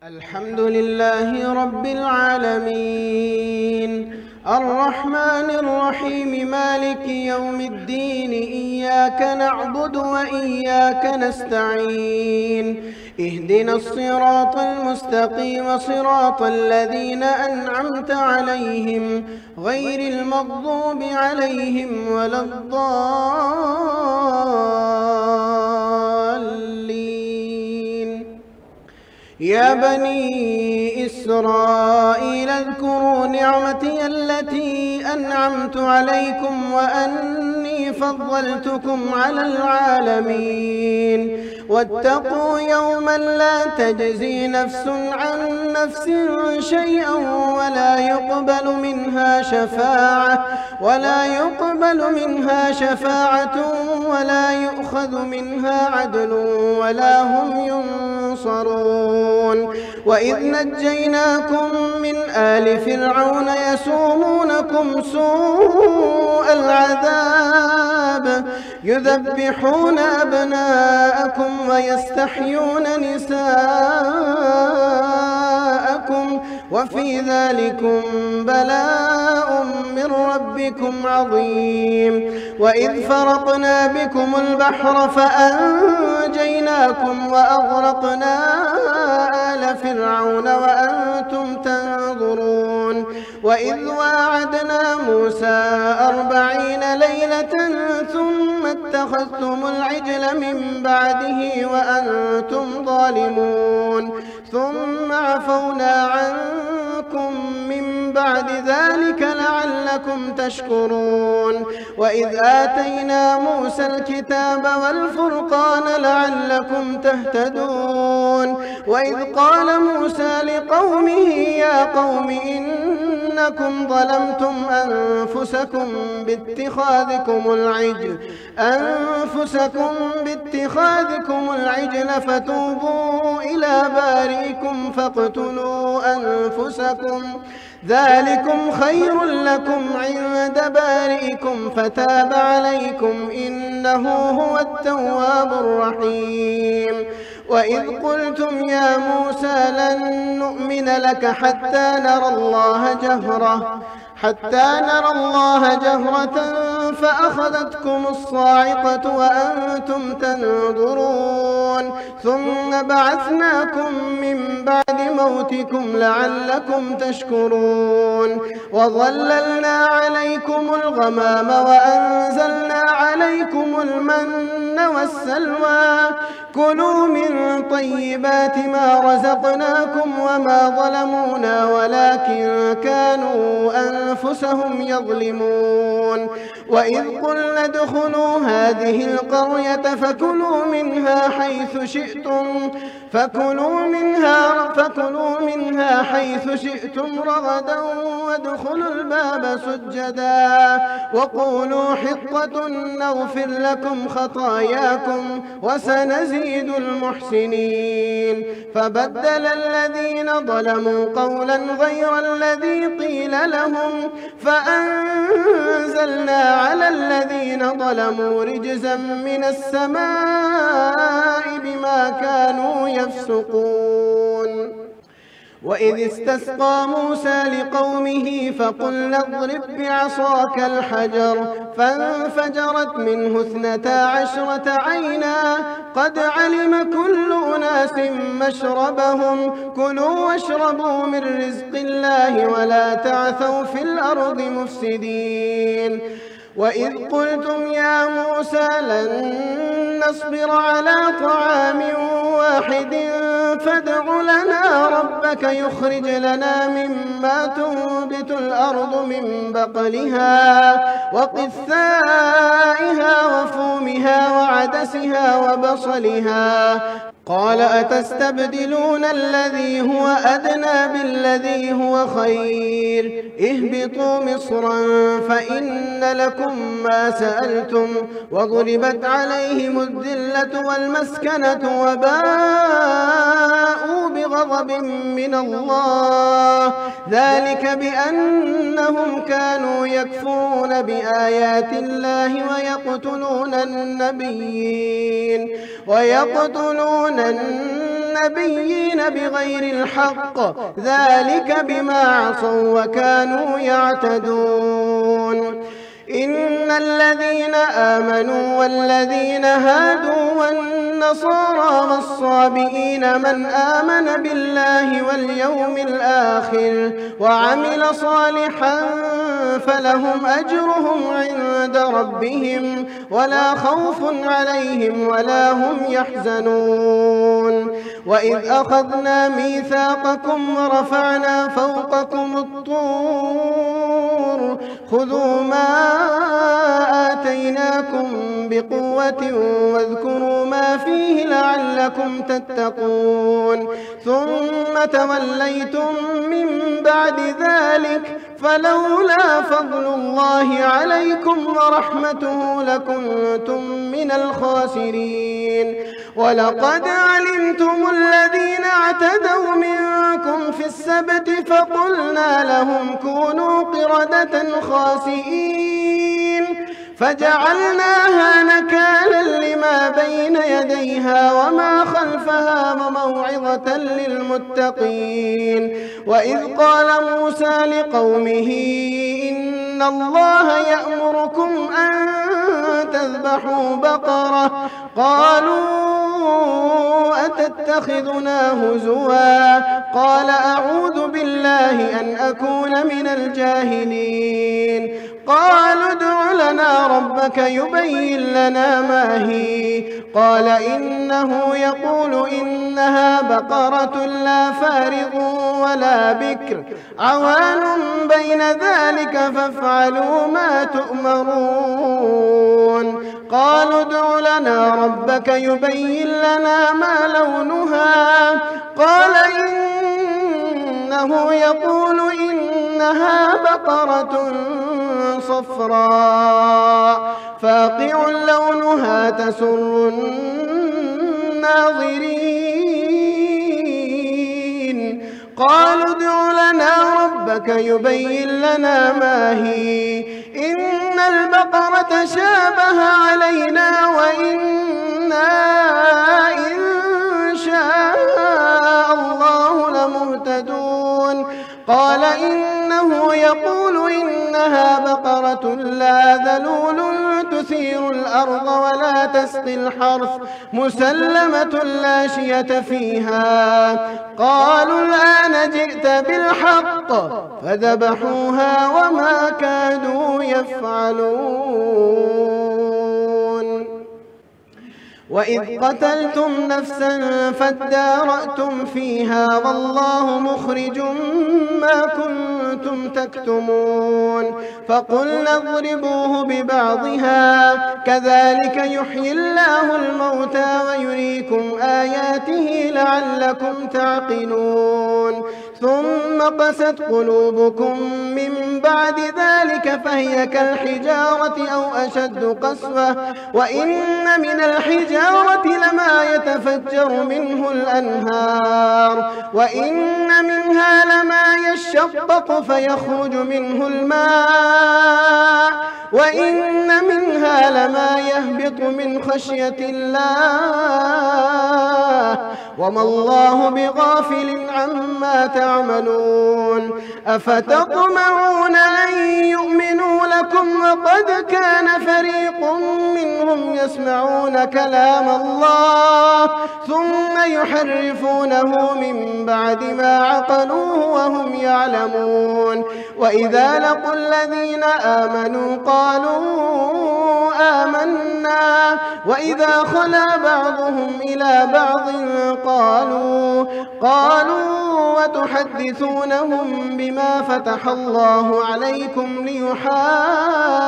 الحمد لله رب العالمين الرحمن الرحيم مالك يوم الدين إياك نعبد وإياك نستعين اهدنا الصراط المستقيم صراط الذين أنعمت عليهم غير المغضوب عليهم ولا الضالين. يا بني إسرائيل اذكروا نعمتي التي أنعمت عليكم وأني فضلتكم على العالمين واتقوا يوما لا تجزي نفس عن نفس شيئا ولا يقبل منها شفاعة ولا يؤخذ منها عدل ولا هم ينصرون. وإذ نجيناكم من آل فرعون يسومونكم سوء العذاب يذبحون أبناءكم ويستحيون نساءكم وفي ذلكم بلاء من ربكم عظيم. وإذ فرقنا بكم البحر فأنجيناكم وأغرقنا آل فرعون وأنتم تنظرون. وإذ واعدنا موسى 40 ليلة ثم اتخذتم العجل من بعده وأنتم ظالمون ثم عفونا عنكم من بعد ذلك لعلكم تشكرون. وإذ آتينا موسى الكتاب والفرقان لعلكم تهتدون. وإذ قال موسى لقومه يا قوم إنكم ظلمتم أنفسكم باتخاذكم العجل فتوبوا إلى بارئكم فاقتلوا أنفسكم ذلكم خير لكم عند بارئكم فتاب عليكم إنه هو التواب الرحيم. وإذ قلتم يا موسى لن نؤمن لك حتى نرى الله جهرة فأخذتكم الصاعقة وأنتم تنظرون ثم بعثناكم من بعد موتكم لعلكم تشكرون. وظللنا عليكم الغمام وأنزلنا عليكم المن والسلوى كلوا من طيبات ما رزقناكم وما ظلمونا ولكن كانوا أنفسهم يظلمون. وإذ قلنا ادخلوا هذه القرية فكلوا منها حيث شئتم رغدا وادخلوا الباب سجدا وقولوا حطة نغفر لكم خطاياكم وسنزيد المحسنين. فبدل الذين ظلموا قولا غير الذي قيل لهم فأنزلنا على الذين ظلموا رجزا من السماء بما كانوا يفسقون. وإذ استسقى موسى لقومه فقلنا اضرب بعصاك الحجر فانفجرت منه 12 عينا قد علم كل أناس مشربهم كلوا واشربوا من رزق الله ولا تعثوا في الأرض مفسدين. وإذ قلتم يا موسى لن نصبر على طعام واحد فادع لنا ربك يخرج لنا مما تنبت الأرض من بقلها وقثائها وفومها وعدسها وبصلها قال أتستبدلون الذي هو أدنى بالذي هو خير اهبطوا مصرا فإن لكم ما سألتم وضربت عليهم الذلة والمسكنة وباءوا بغضب من الله ذلك بأنهم كانوا يكفرون بآيات الله ويقتلون النبيين النبيين بغير الحق ذلك بما عصوا وكانوا يعتدون إن الذين آمنوا والذين هادوا والنصارى والصابئين من آمن بالله واليوم الآخر وعمل صالحا فلهم أجرهم عند ربهم ولا خوف عليهم ولا هم يحزنون وإذ أخذنا ميثاقكم ورفعنا فوقكم الطور خذوا ما آتيناكم بقوة واذكروا ما فيه لعلكم تتقون ثم توليتم من بعد ذلك فلولا فضل الله عليكم ورحمته لكنتم من الخاسرين ولقد علمتم الذين اعتدوا منكم في السبت فقلنا لهم كونوا قردة خاسئين فجعلناها نكالا لما بين يديها وما خلفها وموعظة للمتقين وإذ قال موسى لقومه إن الله يأمركم أن تذبحوا بقرة قالوا أتتخذنا هزوا قال أعوذ بالله أن أكون من الجاهلين قالوا ادع لنا ربك يبين لنا ما هي قال إنه يقول إنها بقرة لا فارغ ولا بكر عوان بين ذلك فافعلوا ما تؤمرون قالوا ادع لنا ربك يبين لنا ما لونها قال إنه يقول إنها بقرة صفراء فاقع لونها تسر الناظرين قالوا ادع لنا ربك يبين لنا ما هي إن البقرة شابه علينا وإنا إن شاء الله لمهتدون قال إنه يقول إنها بقرة لا ذلول تثير الأرض ولا تسقي الحرث مسلمة لا شية فيها قالوا الآن جئت بالحق فذبحوها وما كادوا يفعلون وإذ قتلتم نفسا فادارأتم فيها والله مخرج ما كنتم تكتمون فقلنا اضربوه ببعضها كذلك يحيي الله الموتى ويريكم آياته لعلكم تعقلون ثم قست قلوبكم من بعد ذلك فهي كالحجارة أو أشد قسوة وإن من الحجارة لما يتفجر منه الأنهار وإن منها لما يشقق فيخرج منه الماء وإن منها لما يهبط من خشية الله وما الله بغافل عما تعملون أفتطمعون أن يؤمنوا لكم وقد كان فريق منهم يسمعون كلام الله ثم يحرفونه من بعد ما عقلوه وهم يعلمون وإذا لقوا الذين آمنوا قالوا آمنا وإذا خلا بعضهم إلى بعض قالوا وتحدثونهم بما فتح الله عليكم ليحاجوكم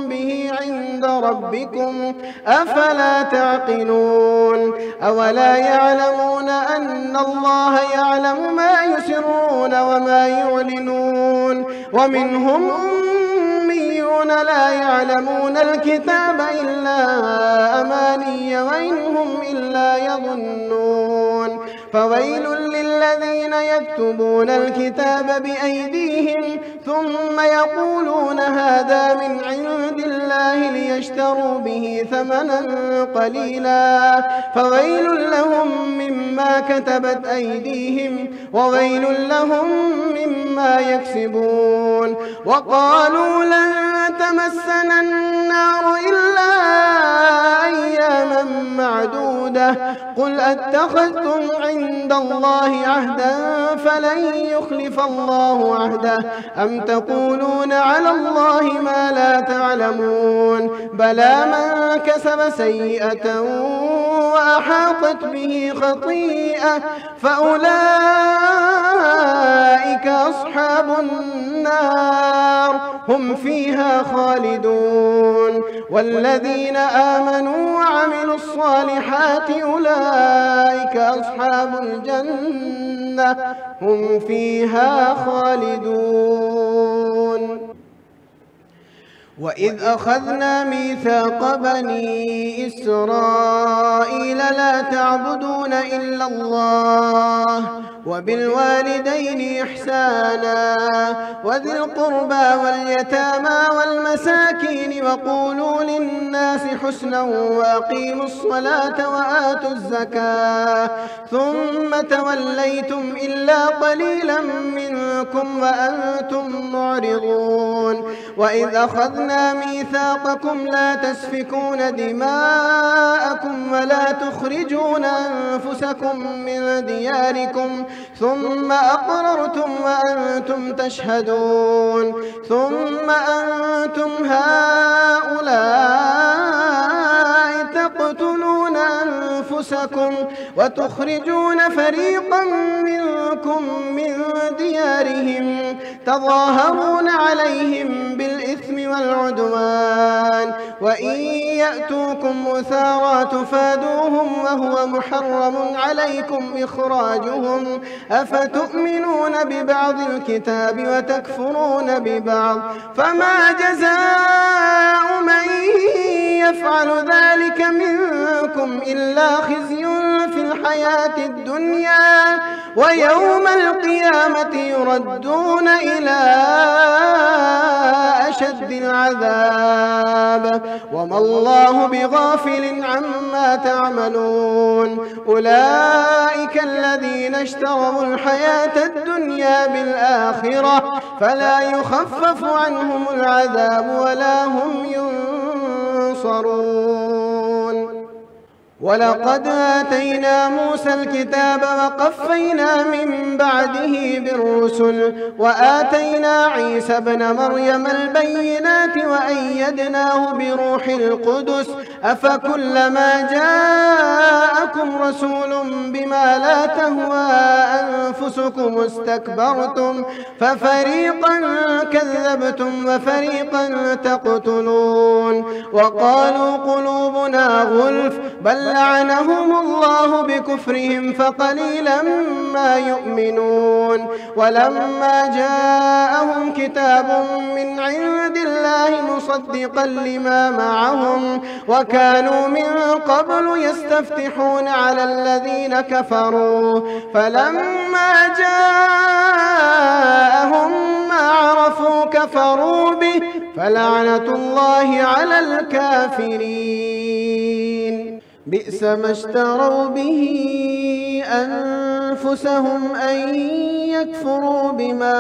به عند ربكم أفلا تعقلون أولا يعلمون أن الله يعلم ما يسرون وما يعلنون ومنهم أميون لا يعلمون الكتاب إلا أماني وإن هم إلا يظنون فويل للذين الذين يكتبون الكتاب بأيديهم ثم يقولون هذا من عند الله ليشتروا به ثمنا قليلا فويل لهم مما كتبت أيديهم وويل لهم مما يكسبون. وقالوا لن تمسنا النار إلا أياما معدودة قل أتخذتم عند الله عهدا فلن يخلف الله عهده أم تقولون على الله ما لا تعلمون بلى من كسب سيئة وأحاطت به خطيئة فأولئك أصحاب النار هم فيها خالدون. والذين آمنوا وعملوا الصالحات أولئك أصحاب الجنة هم فيها خالدون. وإذ أخذنا ميثاق بني إسرائيل لا تعبدون إلا الله وبالوالدين إحسانا وذي القربى واليتامى والمساكين وقولوا للناس حسنا وأقيموا الصلاة وآتوا الزكاة ثم توليتم إلا قليلا منكم وأنتم معرضون. وإذ أخذنا ميثاقكم لا تسفكون دماءكم ولا تخرجون أنفسكم من دياركم ثم أقررتم وأنتم تشهدون ثم أنتم هؤلاء تقتلون أنفسكم وتخرجون فريقا منكم من ديارهم تظاهرون عليهم بالإثم والعدوان وإن يأتوكم أسارى تفادوهم وهو محرم عليكم إخراجهم أفتؤمنون ببعض الكتاب وتكفرون ببعض فما جزاء من يفعل ذلك منكم إلا خزي في الحياة الدنيا ويوم القيامة يردون إلى أشد العذاب وما الله بغافل عما تعملون. أولئك الذين اشتروا الحياة الدنيا بالآخرة فلا يخفف عنهم العذاب ولا هم ينصرون. ولقد آتينا موسى الكتاب وقفينا من بعده بالرسل وآتينا عيسى ابن مريم البينات وأيدناه بروح القدس أفكلما جاءكم رسول بما لا تهوى أنفسكم استكبرتم ففريقا كذبتم وفريقا تقتلون. وقالوا قلوبنا غلف بل لعنهم الله بكفرهم فقليلا ما يؤمنون. ولما جاءهم كتاب من عند الله مصدقا لما معهم وكانوا من قبل يستفتحون على الذين كفروا فلما جاءهم ما عرفوا كفروا به فلعنة الله على الكافرين. بئس ما اشتروا به أنفسهم أن يكفروا بما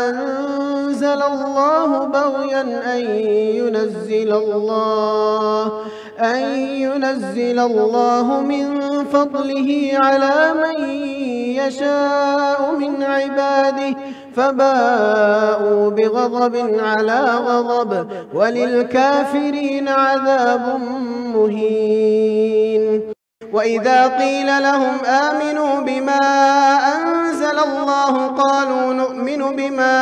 أنزل الله بغيا أن ينزل الله من فضله على من يشاء من عباده فباءوا بغضب على غضب وللكافرين عذاب مهين. وإذا قيل لهم آمنوا بما أنزل الله قالوا نؤمن بما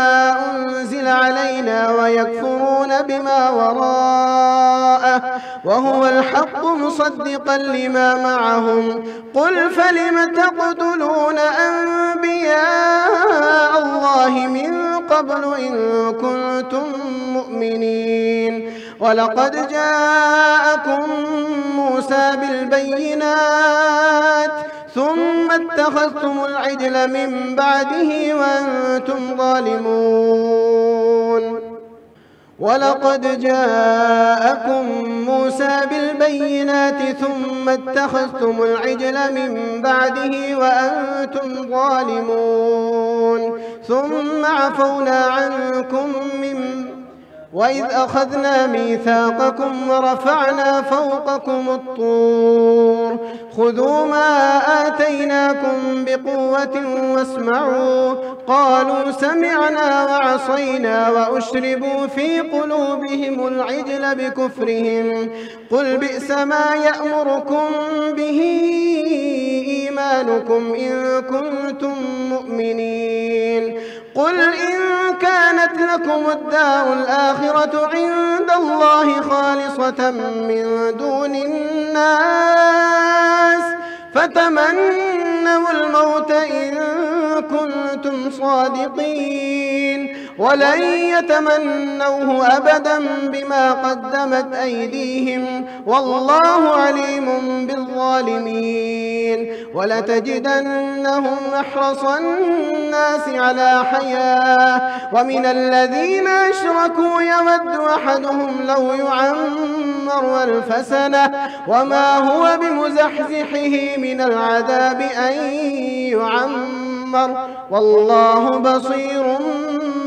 أنزل علينا ويكفرون بما وراءه وهو الحق مصدقا لما معهم قل فلم تقتلون أنبياء الله من قبل إن كنتم مؤمنين. ولقد جاءكم موسى بالبينات ثم اتخذتم العجل من بعده وأنتم ظالمون. ولقد جاءكم موسى بالبينات ثم اتخذتم العجل من بعده وأنتم ظالمون. ثم عفونا عنكم وإذ أخذنا ميثاقكم ورفعنا فوقكم الطور خذوا ما آتيناكم بقوة واسمعوا. قالوا سمعنا وعصينا وأشربوا في قلوبهم العجل بكفرهم. قل بئس ما يأمركم به إيمانكم إن كنتم مؤمنين. قل إن كانت لكم الدار الآخرة عند الله خالصة من دون الناس فتمنوا الموت إن كنتم صادقين ولن يتمنوه أبدا بما قدمت أيديهم والله عليم بالظالمين. ولتجدنهم أحرص الناس على حياة ومن الذين أشركوا يود أحدهم لو يعمر ألف سنة وما هو بمزحزحه من العذاب أن يعمر والله بصير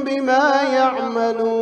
بما يعملون.